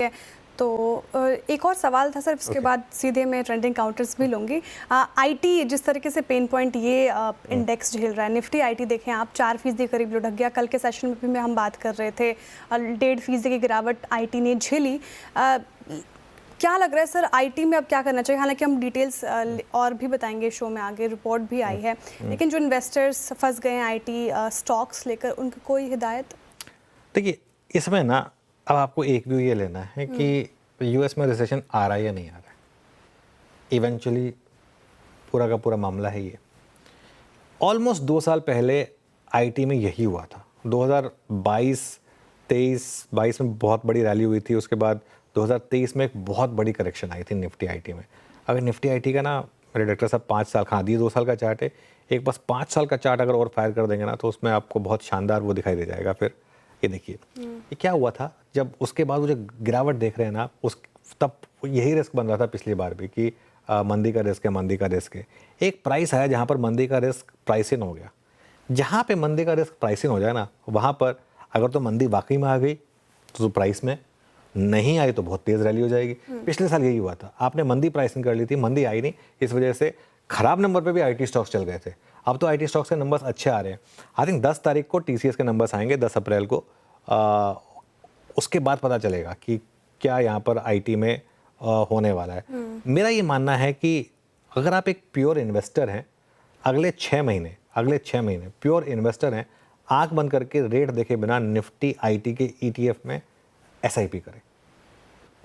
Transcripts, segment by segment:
है। तो एक और सवाल था सर, उसके बाद सीधे मैं ट्रेंडिंग काउंटर्स भी लूँगी। आईटी जिस तरीके से पेन पॉइंट ये इंडेक्स झेल रहा है, निफ्टी आईटी देखें आप 4% करीब लुढ़क गया। कल के सेशन में भी हम बात कर रहे थे 1.5% की गिरावट आईटी ने झेली। क्या लग रहा है सर आईटी में अब क्या करना चाहिए? हालांकि हम डिटेल्स और भी बताएंगे शो में, आगे रिपोर्ट भी आई है, लेकिन जो इन्वेस्टर्स फंस गए हैं आईटी स्टॉक्स लेकर, उनकी कोई हिदायत? देखिए, इसमें ना अब आपको एक व्यू ये लेना है कि यूएस में रिसेशन आ रहा है या नहीं आ रहा है। इवेंचुअली पूरा का पूरा मामला है ये। ऑलमोस्ट 2 साल पहले आईटी में यही हुआ था। 2022 में बहुत बड़ी रैली हुई थी। उसके बाद 2023 में एक बहुत बड़ी करेक्शन आई थी निफ्टी आईटी में। अगर निफ्टी आईटी का ना मेरे डायरेक्टर साहब 5 साल खा दिए, 2 साल का चार्ट है, एक बस 5 साल का चार्ट अगर और फायर कर देंगे ना तो उसमें आपको बहुत शानदार वो दिखाई दे जाएगा। फिर ये देखिए ये क्या हुआ था, जब उसके बाद वो जो गिरावट देख रहे हैं ना, उस तब यही रिस्क बन रहा था पिछली बार भी कि मंदी का रिस्क है, मंदी का रिस्क है। एक प्राइस आया जहाँ पर मंदी का रिस्क प्राइसिंग हो गया। जहाँ पे मंदी का रिस्क प्राइसिंग हो जाए ना, वहाँ पर अगर तो मंदी वाकई में आ गई तो प्राइस में नहीं आई तो बहुत तेज़ रैली हो जाएगी। पिछले साल यही हुआ था, आपने मंदी प्राइसिंग कर ली थी, मंदी आई नहीं, इस वजह से खराब नंबर पे भी आईटी स्टॉक्स चल गए थे। अब तो आईटी स्टॉक्स के नंबर्स अच्छे आ रहे हैं। आई थिंक 10 तारीख को टीसीएस के नंबर्स आएंगे, 10 अप्रैल को। उसके बाद पता चलेगा कि क्या यहाँ पर आईटी में होने वाला है। मेरा ये मानना है कि अगर आप एक प्योर इन्वेस्टर हैं, अगले 6 महीने प्योर इन्वेस्टर हैं, आंख बंद करके रेट देखे बिना निफ्टी आईटी के ईटीएफ में एसआईपी करें,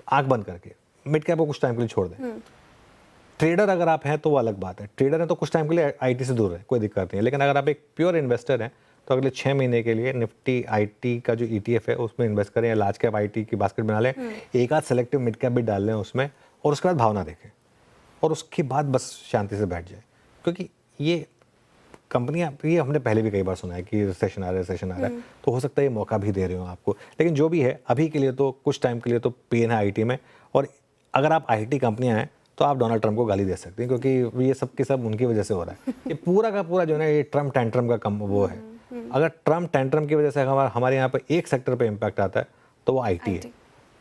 आंख बंद करके। मिड कैप को कुछ टाइम के लिए छोड़ दें। ट्रेडर अगर आप हैं तो वो अलग बात है, ट्रेडर हैं तो कुछ टाइम के लिए आईटी से दूर है, कोई दिक्कत नहीं है। लेकिन अगर आप एक प्योर इन्वेस्टर हैं तो अगले 6 महीने के लिए निफ्टी आईटी का जो ईटीएफ है उसमें इन्वेस्ट करें, या लार्ज कैप आईटी की बास्केट बना लें, एक आध सेलेक्टिव मिड कैप भी डाल लें उसमें, और उसके बाद भावना देखें, और उसके बाद बस शांति से बैठ जाए। क्योंकि ये कंपनियां, ये हमने पहले भी कई बार सुना है कि रिसेशन आ रहा है, तो हो सकता है ये मौका भी दे रहे हो आपको। लेकिन जो भी है, अभी के लिए तो कुछ टाइम के लिए तो पेन है आईटी में। और अगर आप आईटी कंपनियां हैं तो आप डोनाल्ड ट्रंप को गाली दे सकते हैं, क्योंकि ये सब के सब उनकी वजह से हो रहा है। ये पूरा का पूरा जो है ना, ये ट्रंप टेंट्रम का कम वो है। अगर ट्रंप टेंट्रम की वजह से हमारे यहाँ पर एक सेक्टर पे इम्पैक्ट आता है तो वो आईटी है।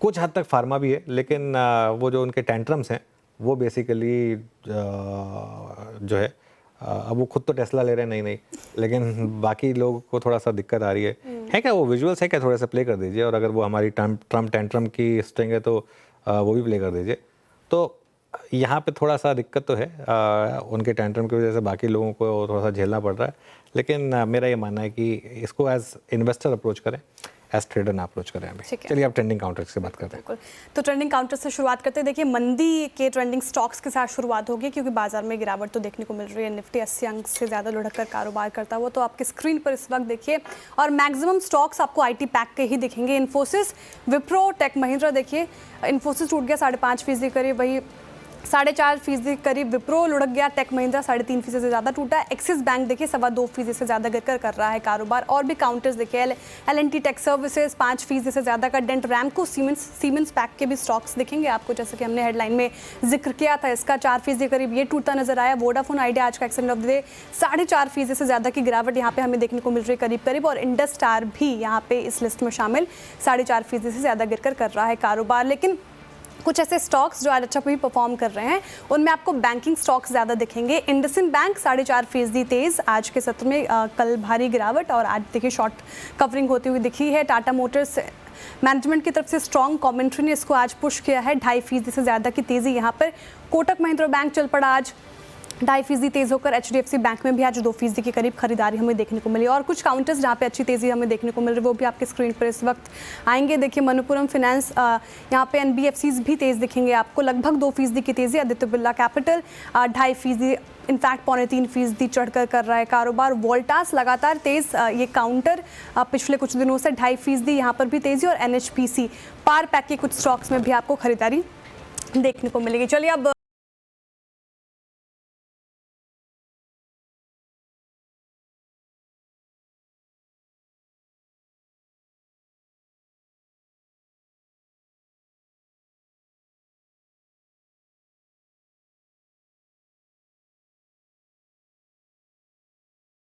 कुछ हद तक फार्मा भी है, लेकिन वो जो उनके टेंट्रम्स हैं वो बेसिकली जो है, अब वो खुद तो टेस्ला ले रहे हैं, नहीं, लेकिन बाकी लोगों को थोड़ा सा दिक्कत आ रही है। क्या वो विजुअल्स है क्या, थोड़ा सा प्ले कर दीजिए, और अगर वो हमारी ट्रंप टेंट्रम की स्ट्रिंग है तो वो भी प्ले कर दीजिए। तो यहाँ पे थोड़ा सा दिक्कत तो है, उनके टेंट्रम की वजह से बाकी लोगों को थोड़ा सा झेलना पड़ रहा है। लेकिन मेरा ये मानना है कि इसको एज इन्वेस्टर अप्रोच करें, एज ट्रेडर ना अप्रोच करें हमें। चलिए अब ट्रेंडिंग काउंटर से बात करते हैं। तो ट्रेंडिंग काउंटर से शुरुआत करते हैं। देखिए, मंदी के ट्रेंडिंग स्टॉक्स के साथ शुरुआत होगी, क्योंकि बाजार में गिरावट तो देखने को मिल रही है। निफ्टी 80 अंक से ज़्यादा लुढ़क कर कारोबार करता हुआ तो आपकी स्क्रीन पर इस वक्त देखिए, और मैक्सिमम स्टॉक्स आपको आईटी पैक के ही दिखेंगे। इन्फोसिस, विप्रो, टेक महिंद्रा, देखिए इन्फोसिस टूट गया 5.5% करीब, वही 4.5% करीब विप्रो लुढ़क गया, टेक महिंद्रा 3.5% से ज़्यादा टूटा है। एक्सिस बैंक देखिए 2.25% से ज़्यादा गिरकर कर रहा है कारोबार। और भी काउंटर्स देखिए, एल&टी टेक सर्विसेज 5% से ज़्यादा का डेंट, रैमको, सीमेंस पैक के भी स्टॉक्स दिखेंगे आपको, जैसे कि हमने हेडलाइन में जिक्र किया था, इसका 4% करीब ये टूटता नजर आया। वोडाफोन आइडिया आज का एक्सटेंड ऑफ द डे 4.5% से ज़्यादा की गिरावट यहाँ पे हमें देखने को मिल रही है करीब। और इंडस स्टार भी यहाँ पे इस लिस्ट में शामिल 4.5% से ज़्यादा गिरकर कर रहा है कारोबार। लेकिन कुछ ऐसे स्टॉक्स जो आज अच्छा भी परफॉर्म कर रहे हैं, उनमें आपको बैंकिंग स्टॉक्स ज़्यादा दिखेंगे। इंडसइंड बैंक 4.5% तेज़ आज के सत्र में, कल भारी गिरावट और आज देखिए शॉर्ट कवरिंग होती हुई दिखी है। टाटा मोटर्स मैनेजमेंट की तरफ से स्ट्रॉन्ग कमेंट्री ने इसको आज पुश किया है, 2.5% से ज़्यादा की तेज़ी यहाँ पर। कोटक महिंद्रा बैंक चल पड़ा आज 2.5% तेज़ होकर। एचडीएफसी बैंक में भी आज 2% के करीब खरीदारी हमें देखने को मिली। और कुछ काउंटर्स जहाँ पे अच्छी तेज़ी हमें देखने को मिल रही है वो भी आपके स्क्रीन पर इस वक्त आएंगे। देखिए, मनप्पुरम फाइनेंस, यहाँ पे एनबीएफसीज भी तेज़ दिखेंगे आपको, लगभग 2% की तेज़ी। आदित्य बिरला कैपिटल 2.5%, इनफैक्ट 3.25% चढ़कर कर रहा है कारोबार। वोल्टास लगातार तेज़, ये काउंटर पिछले कुछ दिनों से 2.5% यहाँ पर भी तेज़ी। और एनएचपीसी, पार पैक के कुछ स्टॉक्स में भी आपको खरीदारी देखने को मिलेगी। चलिए अब